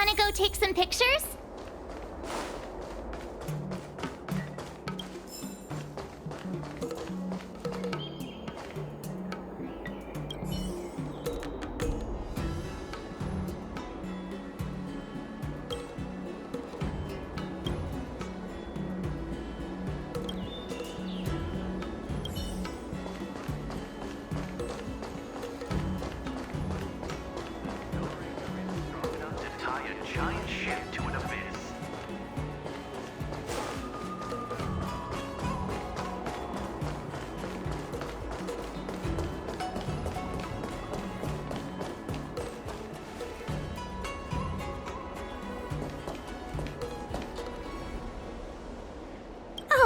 Wanna go take some pictures?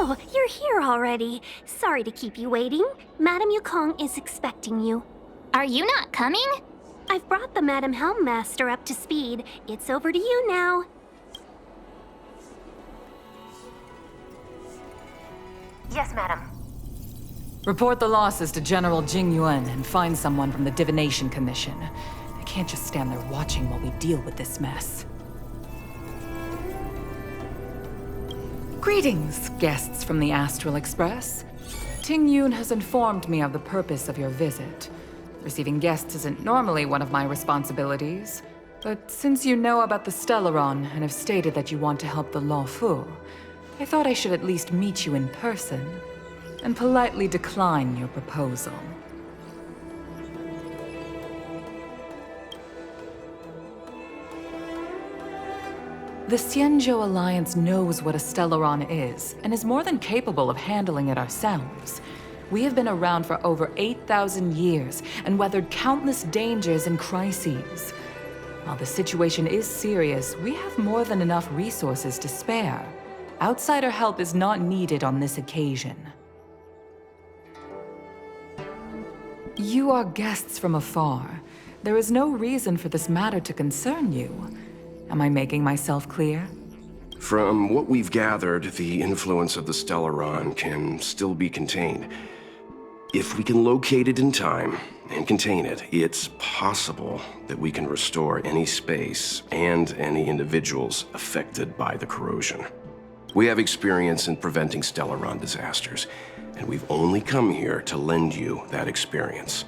Oh, you're here already. Sorry to keep you waiting. Madame Yukong is expecting you. Are you not coming? I've brought the Madame Helmmaster up to speed. It's over to you now. Yes, madam. Report the losses to General Jing Yuan and find someone from the Divination Commission. I can't just stand there watching while we deal with this mess. Greetings, guests from the Astral Express. Ting Yun has informed me of the purpose of your visit. Receiving guests isn't normally one of my responsibilities, but since you know about the Stellaron and have stated that you want to help the Law Fu, I thought I should at least meet you in person and politely decline your proposal. The Xianzhou Alliance knows what a Stellaron is, and is more than capable of handling it ourselves. We have been around for over 8,000 years, and weathered countless dangers and crises. While the situation is serious, we have more than enough resources to spare. Outsider help is not needed on this occasion. You are guests from afar. There is no reason for this matter to concern you. Am I making myself clear? From what we've gathered, the influence of the Stellaron can still be contained. If we can locate it in time and contain it, it's possible that we can restore any space and any individuals affected by the corrosion. We have experience in preventing Stellaron disasters, and we've only come here to lend you that experience.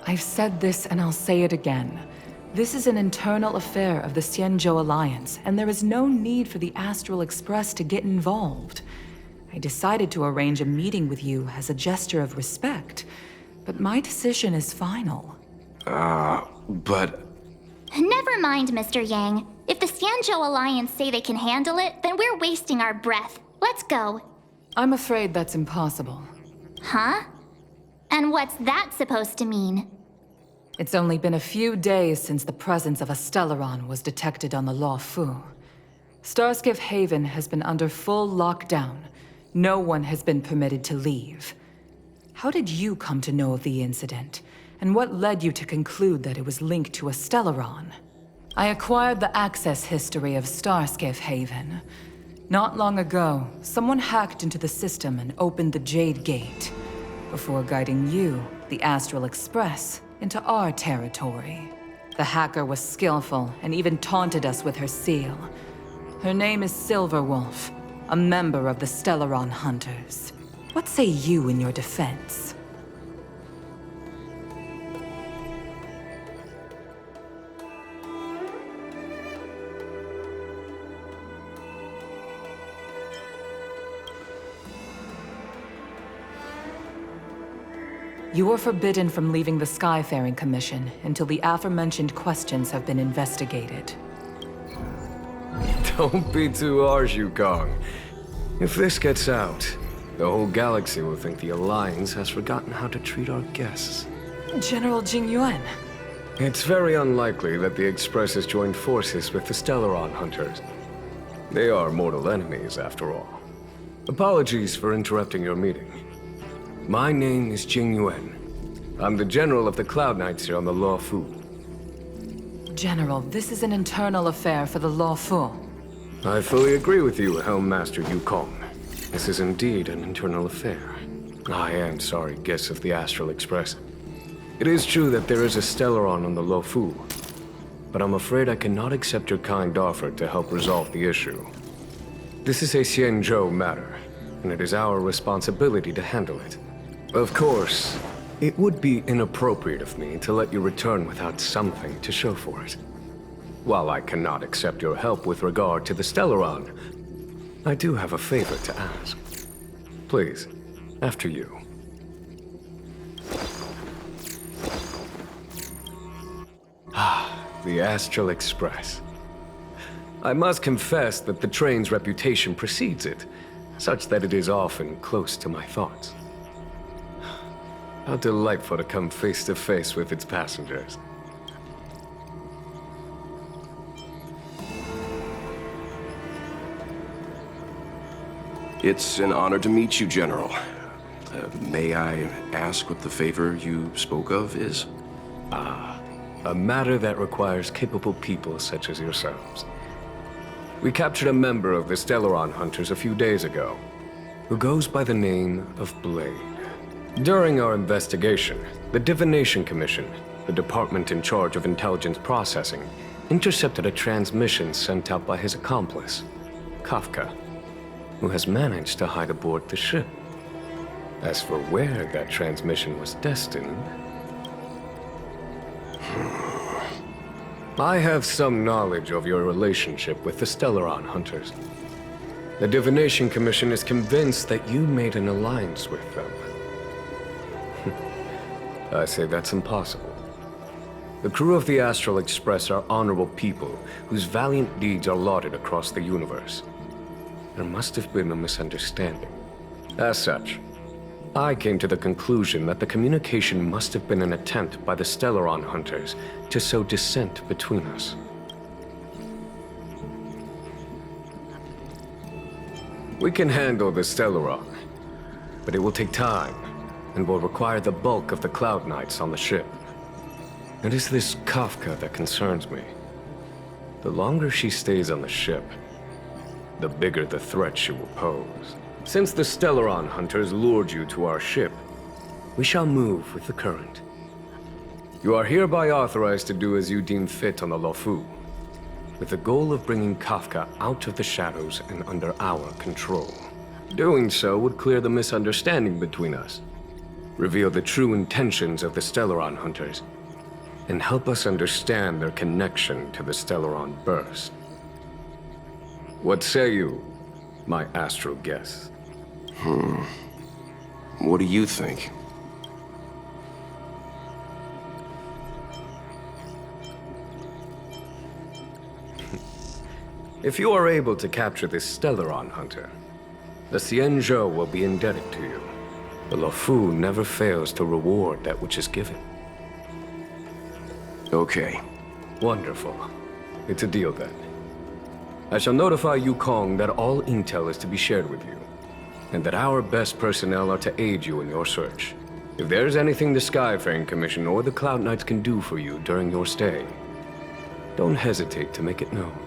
I've said this and I'll say it again. This is an internal affair of the Xianzhou Alliance, and there is no need for the Astral Express to get involved. I decided to arrange a meeting with you as a gesture of respect, but my decision is final. But... Never mind, Mr. Yang. If the Xianzhou Alliance say they can handle it, then we're wasting our breath. Let's go. I'm afraid that's impossible. Huh? And what's that supposed to mean? It's only been a few days since the presence of a Stellaron was detected on the Law Fu. Starskiff Haven has been under full lockdown. No one has been permitted to leave. How did you come to know of the incident? And what led you to conclude that it was linked to a Stellaron? I acquired the access history of Starskiff Haven. Not long ago, someone hacked into the system and opened the Jade Gate, before guiding you, the Astral Express, into our territory. The hacker was skillful and even taunted us with her seal. Her name is Silverwolf, a member of the Stellaron Hunters. What say you in your defense? You are forbidden from leaving the Skyfaring Commission until the aforementioned questions have been investigated. Don't be too harsh, Yukong. If this gets out, the whole galaxy will think the Alliance has forgotten how to treat our guests. General Jing Yuan. It's very unlikely that the Express has joined forces with the Stellaron Hunters. They are mortal enemies, after all. Apologies for interrupting your meeting. My name is Jing Yuan. I'm the General of the Cloud Knights here on the Law Fu. General, this is an internal affair for the Law Fu. I fully agree with you, Helmmaster Yukong. This is indeed an internal affair. I am sorry, guests of the Astral Express. It is true that there is a Stellaron on the Lo Fu, but I'm afraid I cannot accept your kind offer to help resolve the issue. This is a Xianzhou matter, and it is our responsibility to handle it. Of course, it would be inappropriate of me to let you return without something to show for it. While I cannot accept your help with regard to the Stellaron, I do have a favor to ask. Please, after you. The Astral Express. I must confess that the train's reputation precedes it, such that it is often close to my thoughts. How delightful to come face to face with its passengers. It's an honor to meet you, General. May I ask what the favor you spoke of is? A matter that requires capable people such as yourselves. We captured a member of the Stellaron Hunters a few days ago, who goes by the name of Blade. During our investigation, the Divination Commission, the department in charge of intelligence processing, intercepted a transmission sent out by his accomplice, Kafka, who has managed to hide aboard the ship. As for where that transmission was destined, I have some knowledge of your relationship with the Stellaron Hunters. The Divination Commission is convinced that you made an alliance with them. I say that's impossible. The crew of the Astral Express are honorable people whose valiant deeds are lauded across the universe. There must have been a misunderstanding. As such, I came to the conclusion that the communication must have been an attempt by the Stellaron Hunters to sow dissent between us. We can handle the Stellaron, but it will take time and will require the bulk of the Cloud Knights on the ship. It is this Kafka that concerns me. The longer she stays on the ship, the bigger the threat she will pose. Since the Stellaron Hunters lured you to our ship, we shall move with the current. You are hereby authorized to do as you deem fit on the Luofu, with the goal of bringing Kafka out of the shadows and under our control. Doing so would clear the misunderstanding between us, reveal the true intentions of the Stellaron Hunters, and help us understand their connection to the Stellaron Burst. What say you, my astral guests? What do you think? If you are able to capture this Stellaron Hunter, the Xianzhou will be indebted to you. The Luofu never fails to reward that which is given. Okay. Wonderful. It's a deal then. I shall notify Yukong that all intel is to be shared with you, and that our best personnel are to aid you in your search. If there is anything the Skyfaring Commission or the Cloud Knights can do for you during your stay, don't hesitate to make it known.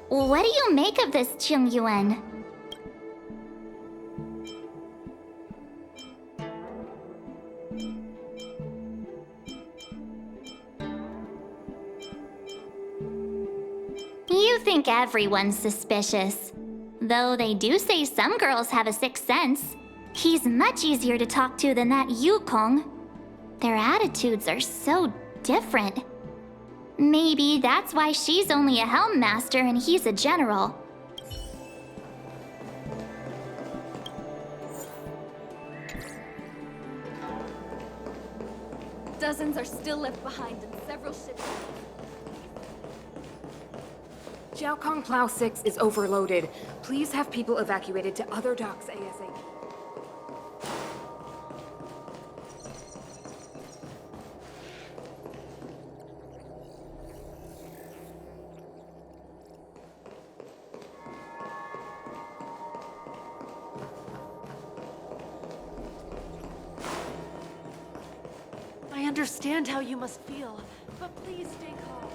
What do you make of this, Qing Yuan? You think everyone's suspicious. Though they do say some girls have a sixth sense. He's much easier to talk to than that Yukong. Their attitudes are so different. Maybe that's why she's only a helm master and he's a general. Dozens are still left behind and several ships. Jiaokong Plow 6 is overloaded. Please have people evacuated to other docks ASAP. understand how you must feel, but please stay calm.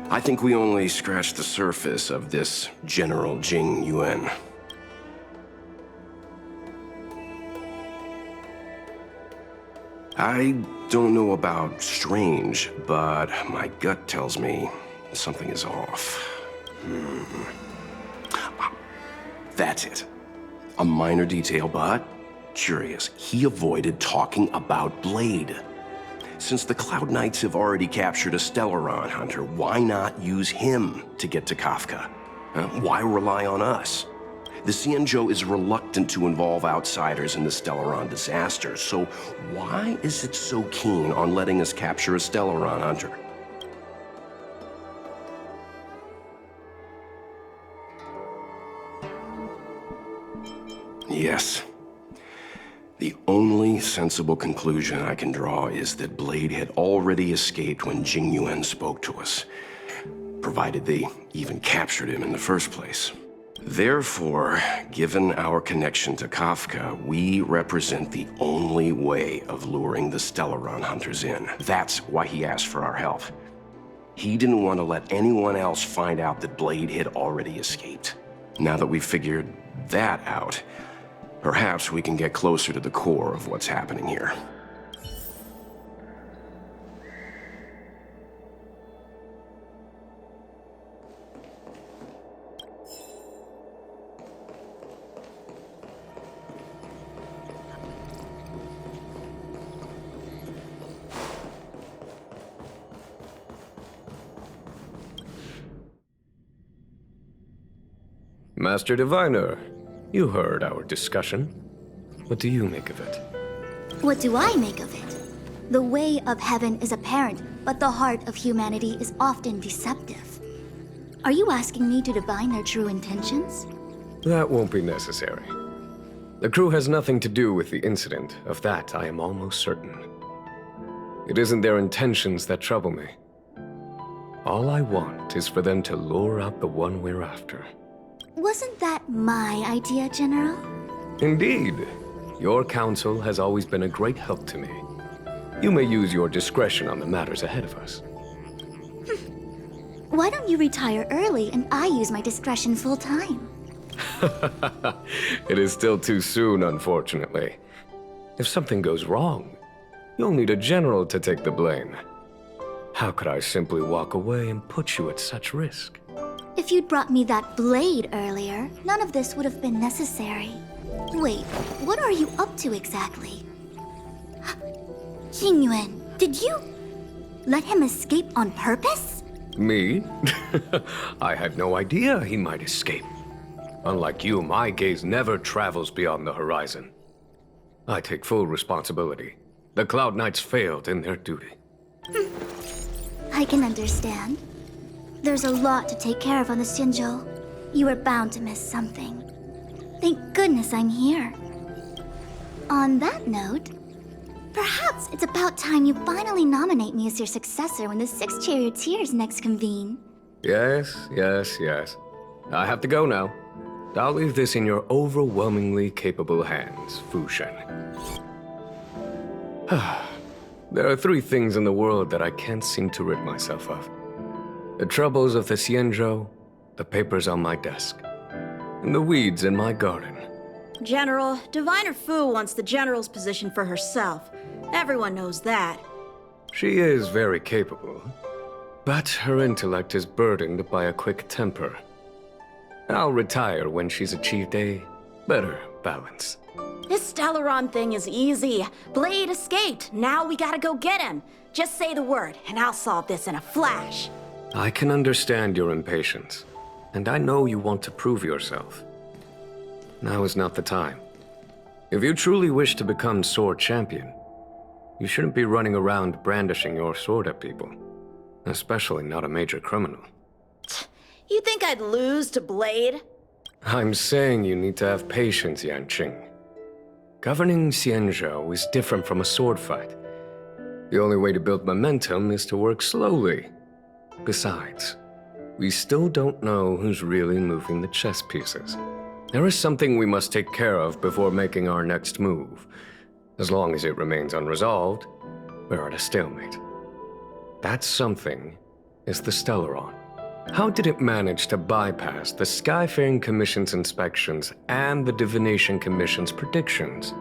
I think we only scratched the surface of this General Jing Yuan. I don't know about strange, but my gut tells me something is off. That's it. A minor detail, but curious. He avoided talking about Blade. Since the Cloud Knights have already captured a Stellaron hunter, why not use him to get to Kafka? Why rely on us? The Xianzhou is reluctant to involve outsiders in the Stellaron disaster, so why is it so keen on letting us capture a Stellaron hunter? Yes. The only sensible conclusion I can draw is that Blade had already escaped when Jing Yuan spoke to us, provided they even captured him in the first place. Therefore, given our connection to Kafka, we represent the only way of luring the Stellaron hunters in. That's why he asked for our help. He didn't want to let anyone else find out that Blade had already escaped. Now that we've figured that out, perhaps we can get closer to the core of what's happening here. Master Diviner, you heard our discussion. What do you make of it? What do I make of it? The way of heaven is apparent, but the heart of humanity is often deceptive. Are you asking me to divine their true intentions? That won't be necessary. The crew has nothing to do with the incident. Of that, I am almost certain. It isn't their intentions that trouble me. All I want is for them to lure out the one we're after. Wasn't that my idea, General? Indeed. Your counsel has always been a great help to me. You may use your discretion on the matters ahead of us. Why don't you retire early and I use my discretion full time? It is still too soon, unfortunately. If something goes wrong, you'll need a general to take the blame. How could I simply walk away and put you at such risk? If you'd brought me that blade earlier, none of this would have been necessary. Wait, what are you up to exactly? Jing Yuan, did you let him escape on purpose? Me? I had no idea he might escape. Unlike you, my gaze never travels beyond the horizon. I take full responsibility. The Cloud Knights failed in their duty. I can understand. There's a lot to take care of on the Xianzhou. You were bound to miss something. Thank goodness I'm here. On that note, perhaps it's about time you finally nominate me as your successor when the Six Charioteers next convene. Yes. I have to go now. I'll leave this in your overwhelmingly capable hands, Fu Shen. There are 3 things in the world that I can't seem to rid myself of. The troubles of the Xianzhou, the papers on my desk, and the weeds in my garden. General, Diviner Fu wants the General's position for herself. Everyone knows that. She is very capable, but her intellect is burdened by a quick temper. I'll retire when she's achieved a better balance. This Stellaron thing is easy. Blade escaped. Now we gotta go get him. Just say the word, and I'll solve this in a flash. I can understand your impatience, and I know you want to prove yourself. Now is not the time. If you truly wish to become Sword Champion, you shouldn't be running around brandishing your sword at people. especially not a major criminal. You think I'd lose to Blade? I'm saying you need to have patience, Yanqing. Governing Xianzhou is different from a sword fight. The only way to build momentum is to work slowly. Besides, we still don't know who's really moving the chess pieces. There is something we must take care of before making our next move. As long as it remains unresolved, we're at a stalemate. That something is the Stellaron. How did it manage to bypass the Skyfaring Commission's inspections and the Divination Commission's predictions?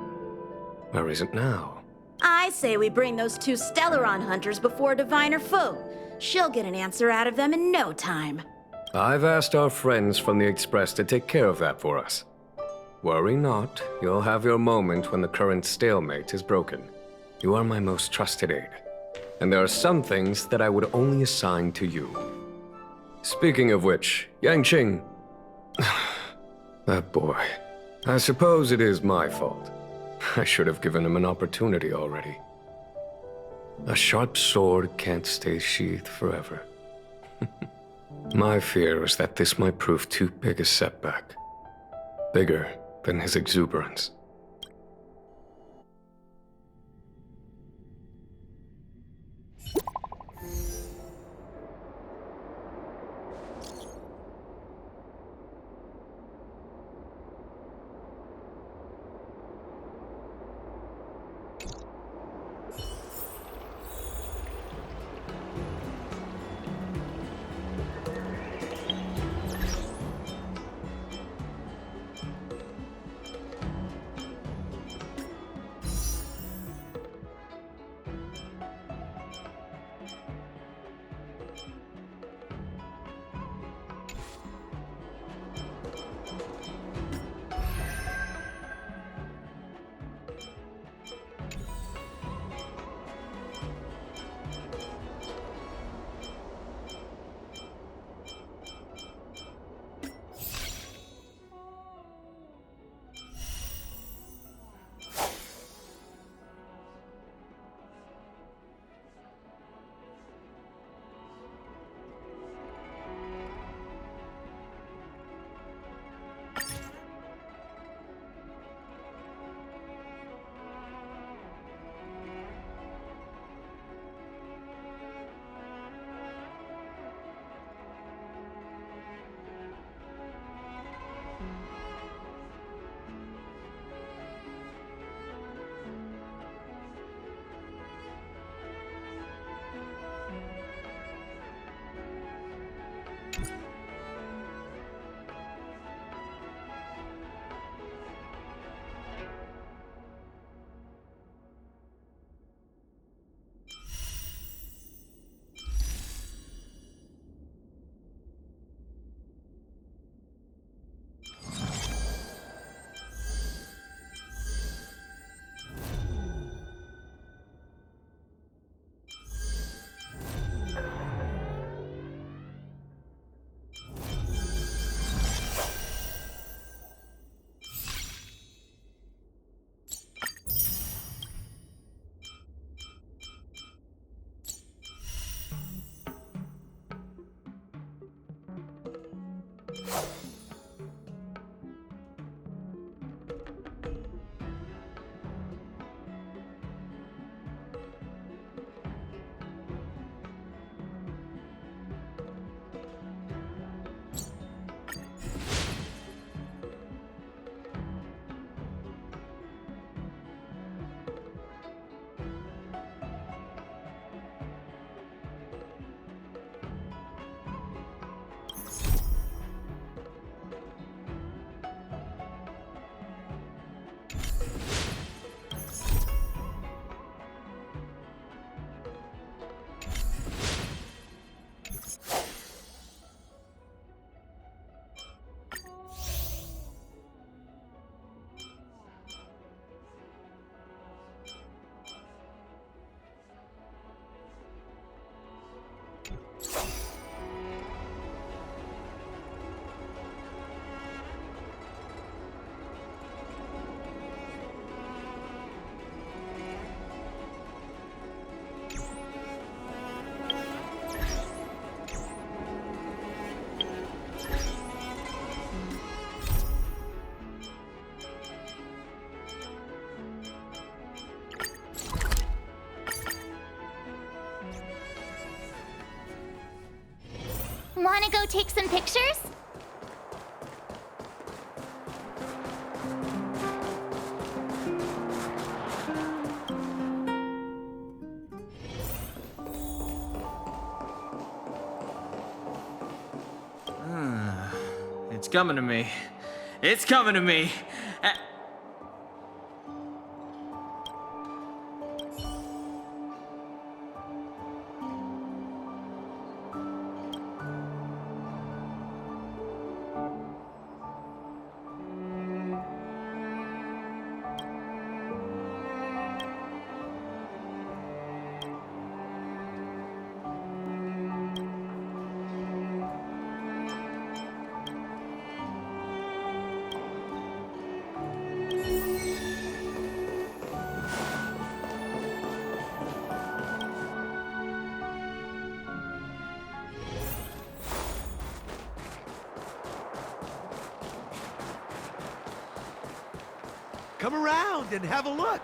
Where is it now? I say we bring those two Stellaron hunters before Diviner Fu. She'll get an answer out of them in no time. I've asked our friends from the Express to take care of that for us. Worry not, you'll have your moment when the current stalemate is broken. You are my most trusted aide, and there are some things that I would only assign to you. Speaking of which, Yanqing... that boy. I suppose it is my fault. I should have given him an opportunity already. A sharp sword can't stay sheathed forever. My fear is that this might prove too big a setback. Bigger than his exuberance. Wanna go take some pictures? It's coming to me. It's coming to me. Come around and have a look.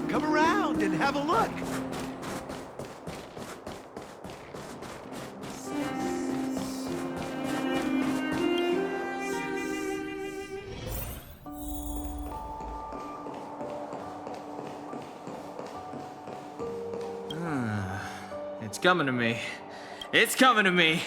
Come around and have a look. It's coming to me. It's coming to me.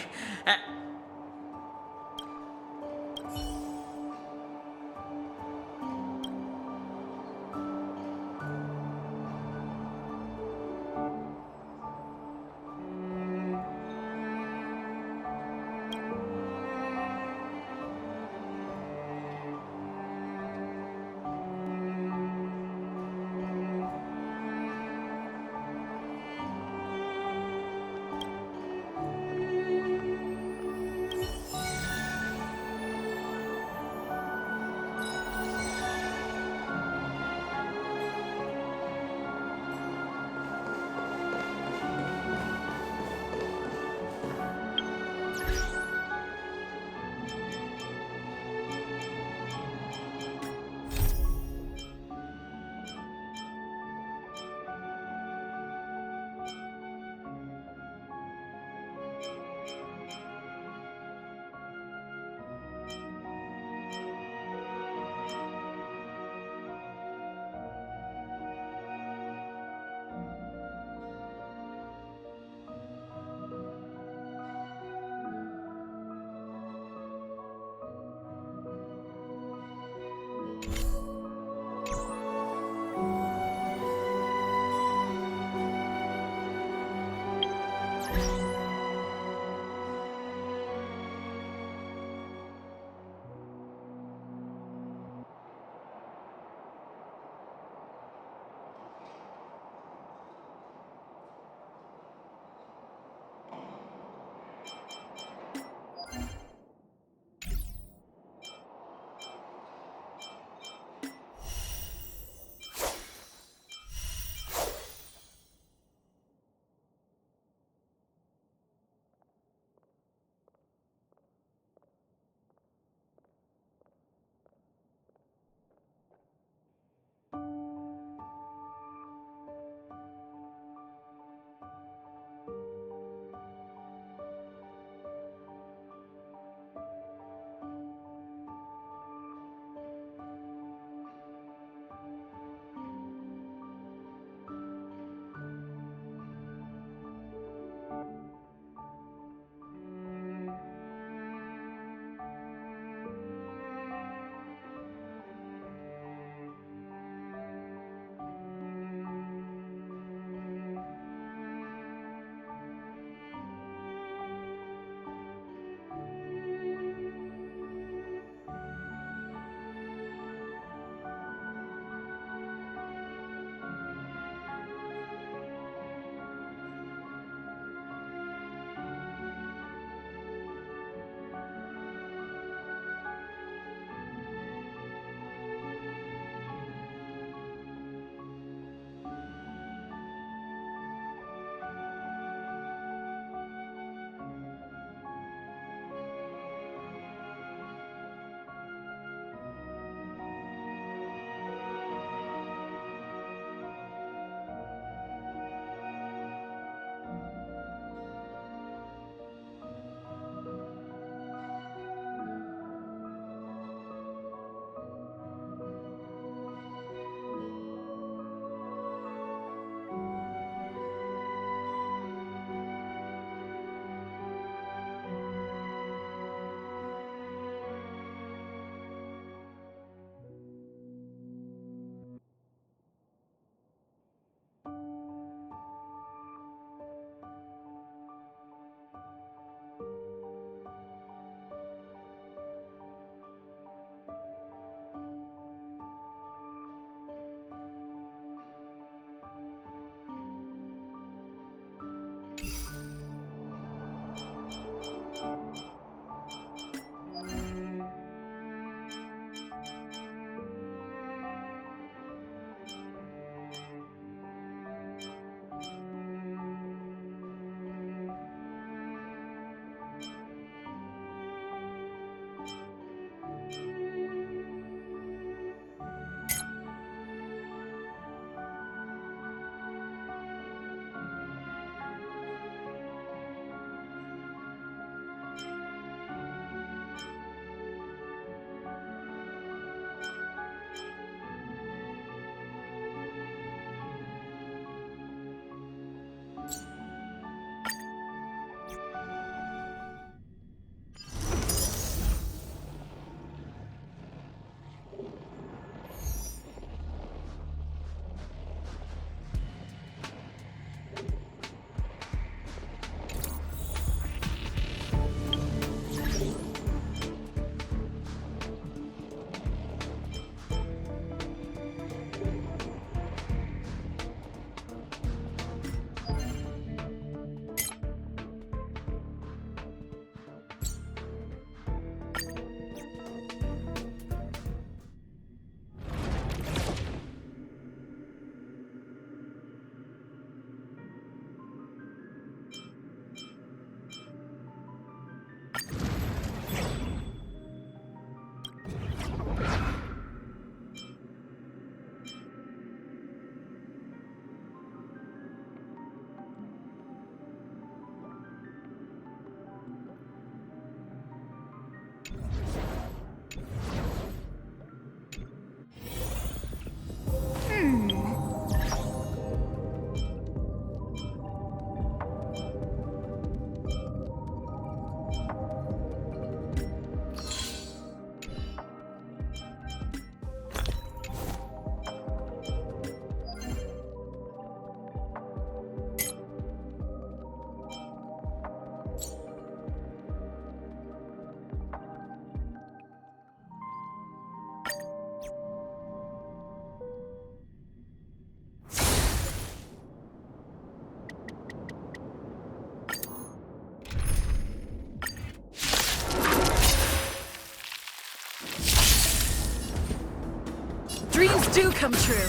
Dreams do come true.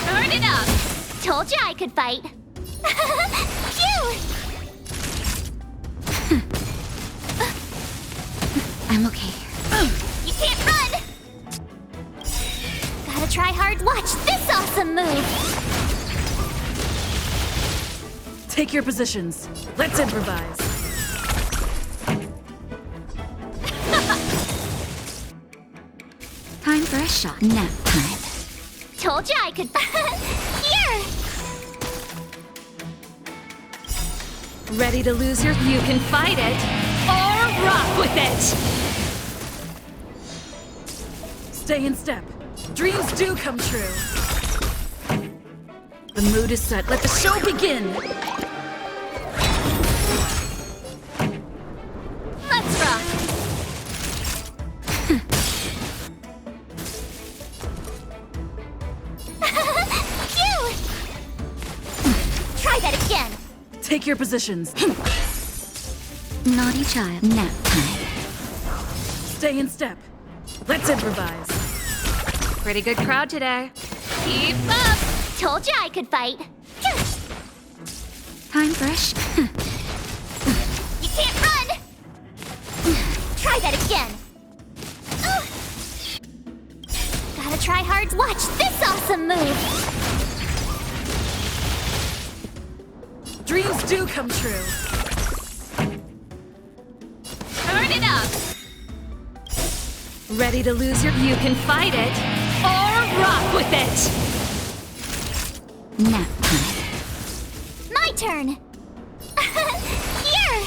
Turn it up! Told you I could fight. Phew! I'm okay. You can't run! Gotta try hard. Watch this awesome move! Take your positions. Let's improvise. Time for a shot. Nap time. Told you I could. Here! Ready to lose your... You can fight it, or rock with it! Stay in step. Dreams do come true. The mood is set. Let the show begin! Let's rock! Phew! Try that again! Take your positions. Naughty child. Nap time. Stay in step. Let's improvise. Pretty good crowd today. Keep up! Told you I could fight. Time for a You can't run! Try that again. Gotta try hard. Watch this awesome move! Dreams do come true. Turn it up! Ready to lose your... You can fight it, or rock with it! Nap time. My turn! Here!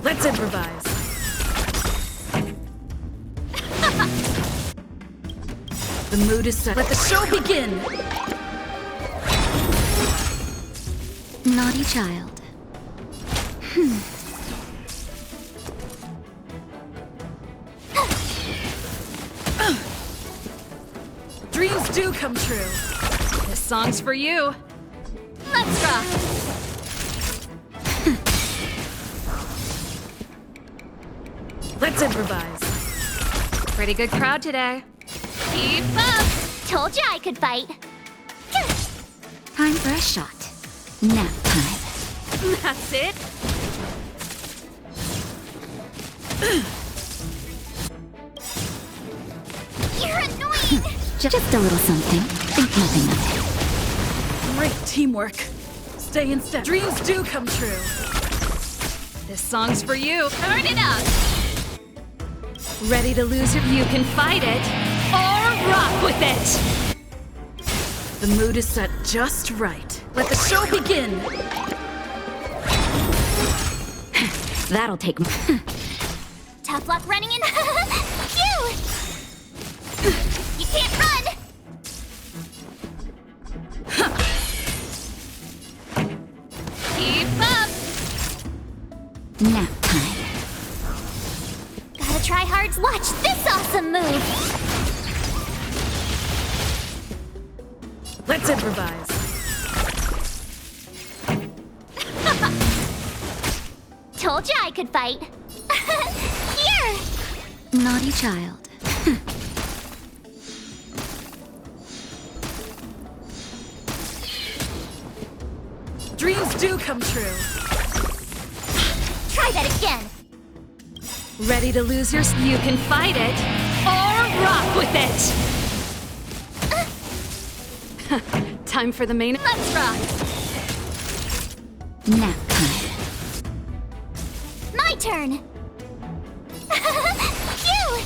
Let's improvise. The mood is set. Let the show begin! Naughty child. Dreams do come true. This song's for you. Let's rock! Let's improvise. Pretty good crowd today. Keep up! Told you I could fight. Time for a shot. Nap time. That's it. You're annoying! Just a little something. Think nothing of it. Great teamwork. Stay in step. Dreams do come true. This song's for you. Turn it up! Ready to lose your... You can fight it, or rock with it! The mood is set just right. Let the show begin! That'll take... Tough luck running in... Phew! You can't run! Keep up! Nap time. Gotta try hard. Watch this awesome move! Let's improvise. Told you I could fight. Here! Naughty child. Dreams do come true. Try that again. Ready to lose your... You can fight it, or rock with it! Time for the main... Let's rock. Nap time. My turn. Phew!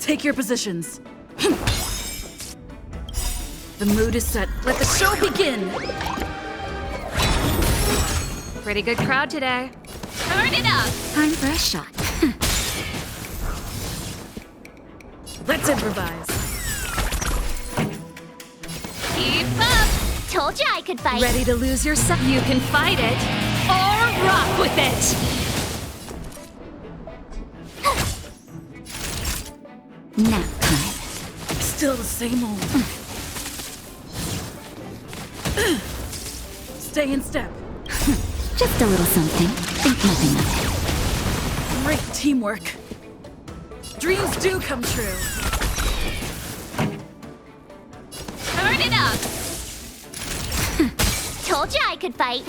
Take your positions. The mood is set. Let the show begin! Pretty good crowd today. Turn it up. Time for a shot. Let's improvise. Keep up. Told you I could fight. Ready to lose your... You can fight it, or rock with it! Nap time. Still the same old. Stay in step. Just a little something. Think nothing of Great teamwork. Dreams do come true. Turn it up! Told you I could fight.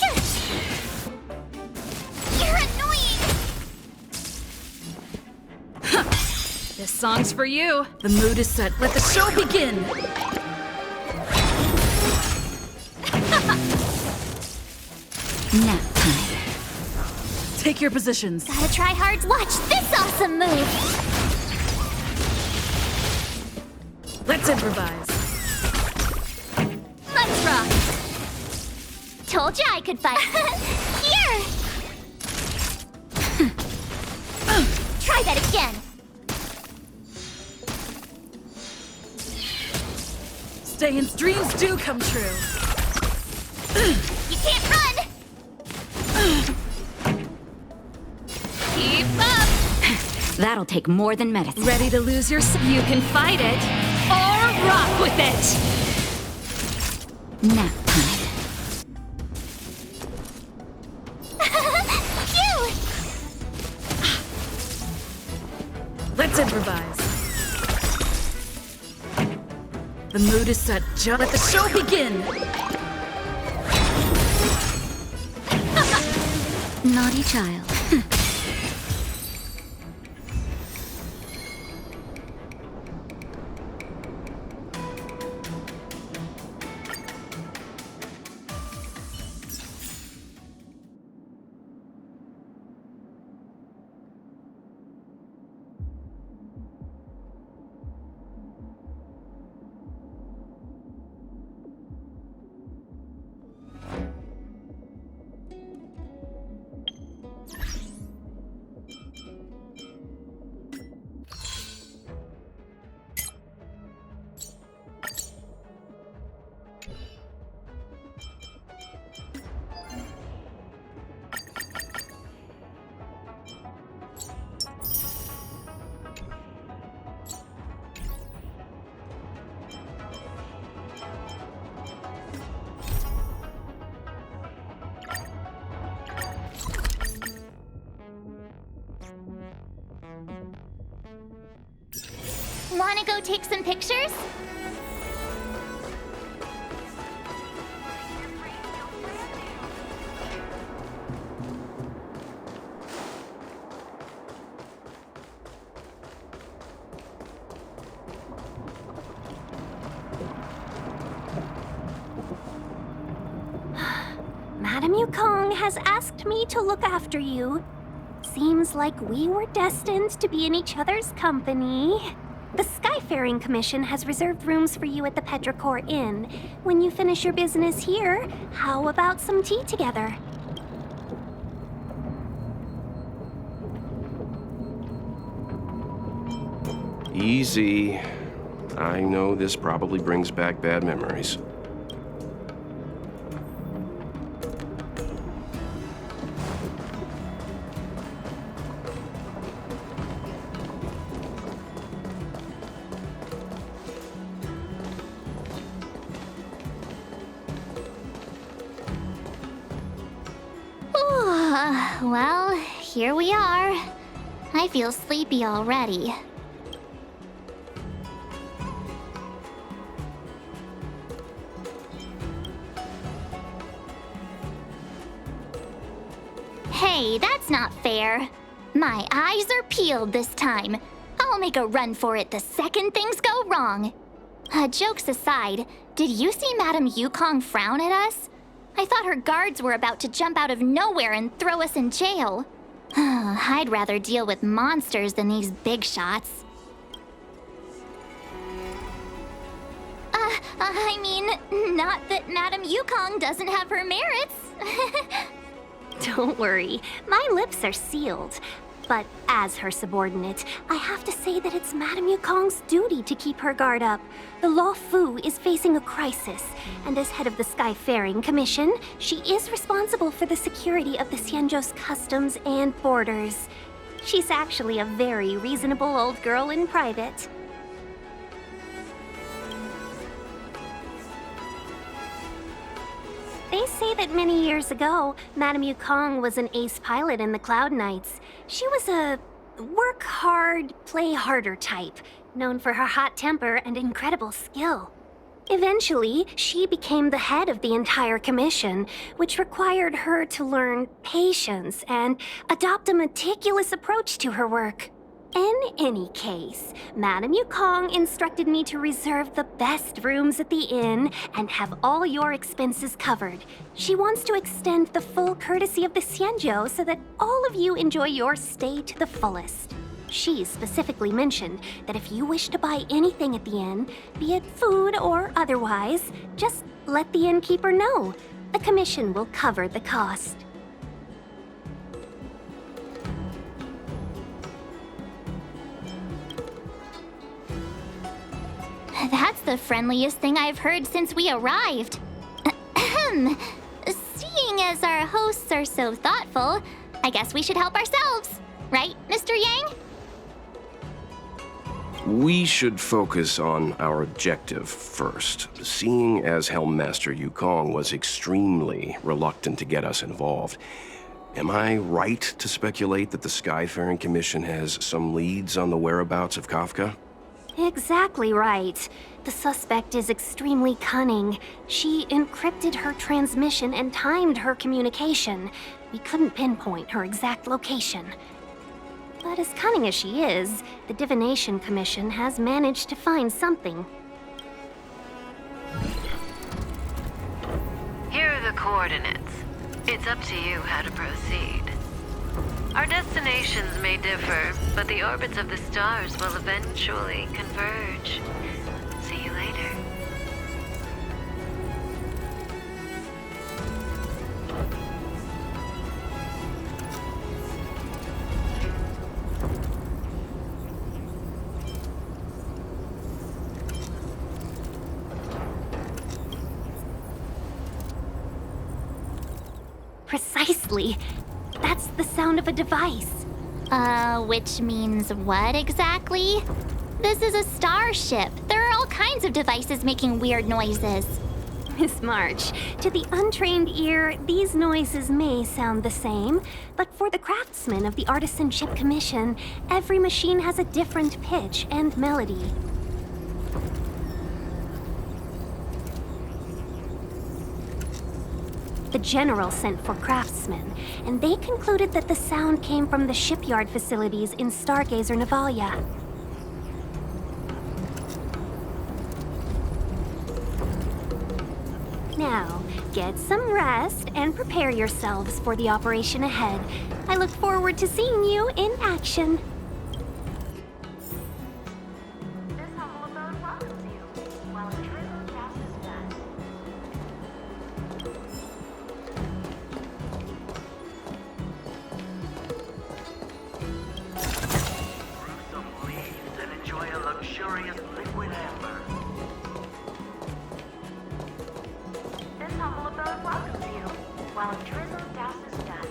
You're annoying! This song's for you. The mood is set. Let the show begin. Nap time. Take your positions. Gotta try hard. Watch this awesome move! Let's improvise. Let's rock! Told you I could fight. Here! Try that again. Stayan's dreams do come true. You can't run! Keep up! That'll take more than medicine. Ready to lose your... You can fight it, or rock with it! Nap time. Phew! Let's improvise. The mood is set. Let the show begin. Naughty child. Wanna go take some pictures? Madame Yukong has asked me to look after you. Seems like we were destined to be in each other's company. The Skyfaring Commission has reserved rooms for you at the Petrichor Inn. When you finish your business here, how about some tea together? Easy. I know this probably brings back bad memories. Well, here we are. I feel sleepy already. Hey, that's not fair. My eyes are peeled this time. I'll make a run for it the second things go wrong. Jokes aside, did you see Madame Yukong frown at us? I thought her guards were about to jump out of nowhere and throw us in jail. I'd rather deal with monsters than these big shots. I mean, not that Madame Yukong doesn't have her merits. Don't worry, my lips are sealed. But as her subordinate, I have to say that it's Madame Yukong's duty to keep her guard up. The Law Fu is facing a crisis, and as head of the Skyfaring Commission, she is responsible for the security of the Xianzhou's customs and borders. She's actually a very reasonable old girl in private. They say that many years ago, Madame Yukong was an ace pilot in the Cloud Knights. She was a work hard, play harder type, known for her hot temper and incredible skill. Eventually, she became the head of the entire commission, which required her to learn patience and adopt a meticulous approach to her work. In any case, Madame Yukong instructed me to reserve the best rooms at the inn and have all your expenses covered. She wants to extend the full courtesy of the Xianzhou so that all of you enjoy your stay to the fullest. She specifically mentioned that if you wish to buy anything at the inn, be it food or otherwise, just let the innkeeper know. The commission will cover the cost. That's the friendliest thing I've heard since we arrived. Ahem. Seeing as our hosts are so thoughtful, I guess we should help ourselves. Right, Mr. Yang? We should focus on our objective first. Seeing as Helmmaster Yukong was extremely reluctant to get us involved, am I right to speculate that the Skyfaring Commission has some leads on the whereabouts of Kafka? Exactly right. The suspect is extremely cunning. She encrypted her transmission and timed her communication. We couldn't pinpoint her exact location. But as cunning as she is, the Divination Commission has managed to find something. Here are the coordinates. It's up to you how to proceed. Our destinations may differ, but the orbits of the stars will eventually converge. See you later. Precisely. That's the sound of a device. Which means what exactly? This is a starship. There are all kinds of devices making weird noises. Miss March, to the untrained ear, these noises may sound the same, but for the craftsmen of the Artisanship Commission, every machine has a different pitch and melody. The General sent for craftsmen, and they concluded that the sound came from the shipyard facilities in Stargazer Navalia. Now, get some rest and prepare yourselves for the operation ahead. I look forward to seeing you in action. This humble abode welcomes you, while a trickle gas is done. Through some leaves and enjoy a luxurious liquid amber. This humble abode welcomes you, while a drizzle gas is done.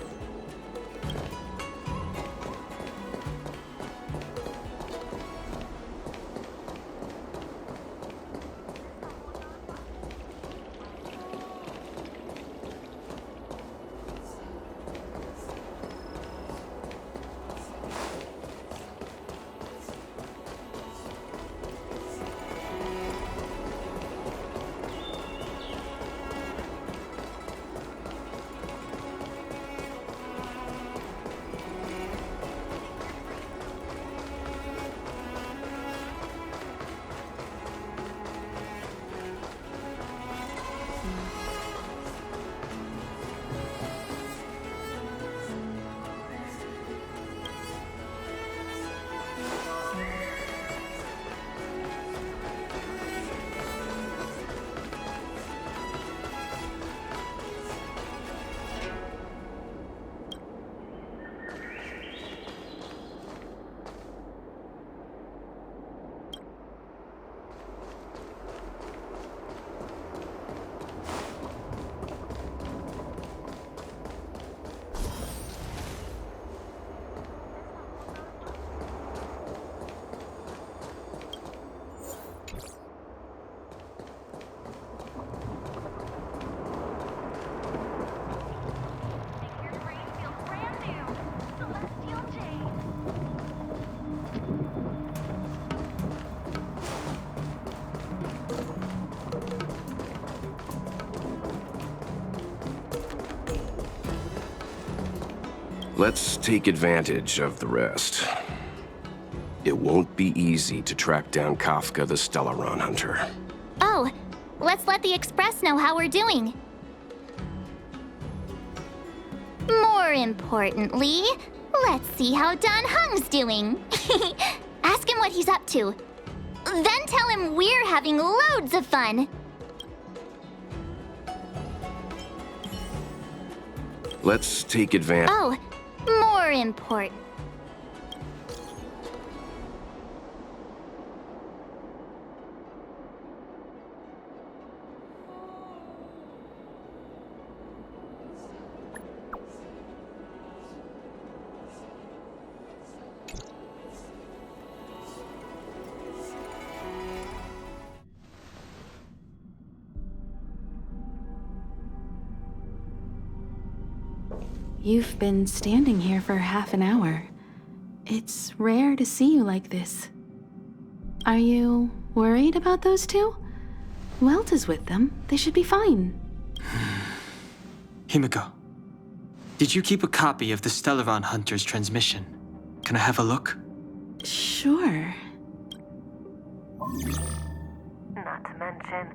Let's take advantage of the rest. It won't be easy to track down Kafka the Stellaron Hunter. Oh, let's let the Express know how we're doing. More importantly, let's see how Dan Heng's doing. Ask him what he's up to. Then tell him we're having loads of fun. Let's take advantage. Oh, more important. You've been standing here for half an hour. It's rare to see you like this. Are you worried about those two? Who else is with them? They should be fine. Himiko, did you keep a copy of the Stellaron Hunter's transmission? Can I have a look? Sure. Not to mention,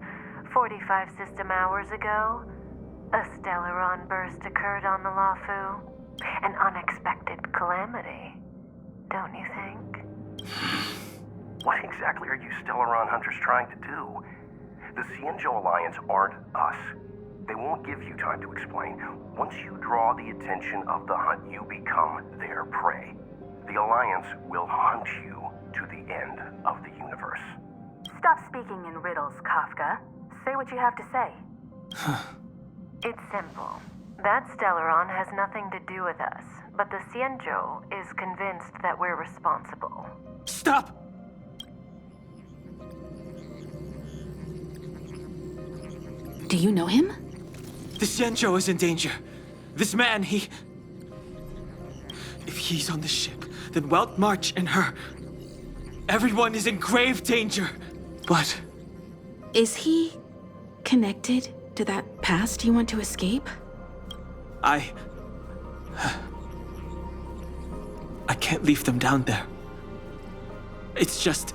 45 system hours ago, a Stellaron burst occurred on the Lawfu. An unexpected calamity, don't you think? What exactly are you Stellaron Hunters trying to do? The Xianzhou Alliance aren't us. They won't give you time to explain. Once you draw the attention of the hunt, you become their prey. The Alliance will hunt you to the end of the universe. Stop speaking in riddles, Kafka. Say what you have to say. It's simple. That Stellaron has nothing to do with us, but the Xianzhou is convinced that we're responsible. Stop! Do you know him? The Xianzhou is in danger. This man, If he's on the ship, then Welt March and her... Everyone is in grave danger. But... Is he connected to that past you want to escape? I can't leave them down there. It's just...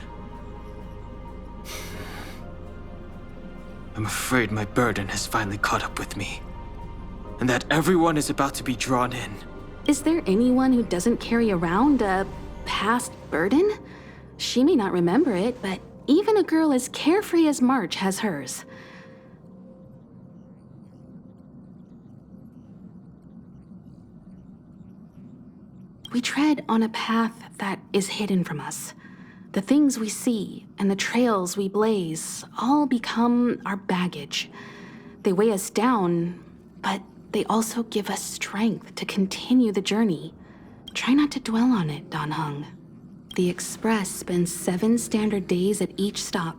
I'm afraid my burden has finally caught up with me. And that everyone is about to be drawn in. Is there anyone who doesn't carry around a past burden? She may not remember it, but even a girl as carefree as March has hers. We tread on a path that is hidden from us. The things we see and the trails we blaze all become our baggage. They weigh us down, but they also give us strength to continue the journey. Try not to dwell on it, Dan Heng. The Express spends 7 standard days at each stop.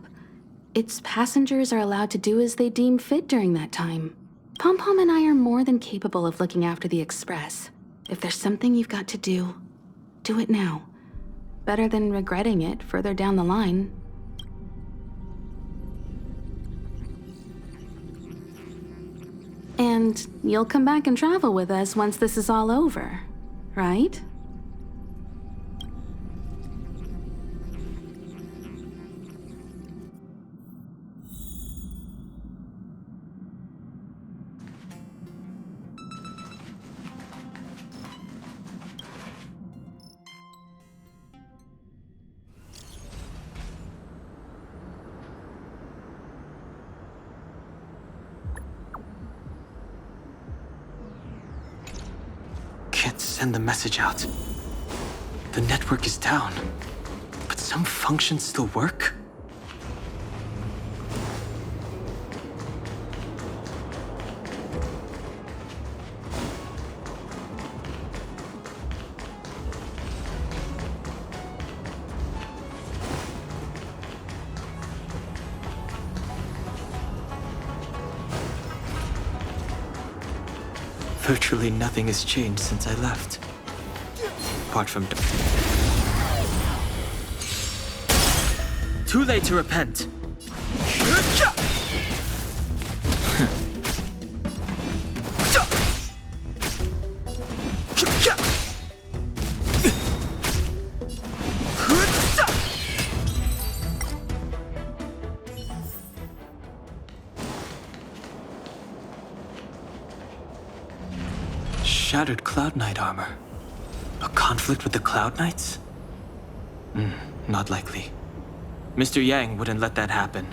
Its passengers are allowed to do as they deem fit during that time. Pom Pom and I are more than capable of looking after the Express. If there's something you've got to do it now. Better than regretting it further down the line. And you'll come back and travel with us once this is all over, right? Can't send the message out. The network is down, but some functions still work? Virtually nothing has changed since I left. Apart from... Too late to repent. shattered Cloud Knight armor. A conflict with the Cloud Knights? Not likely. Mr. Yang wouldn't let that happen.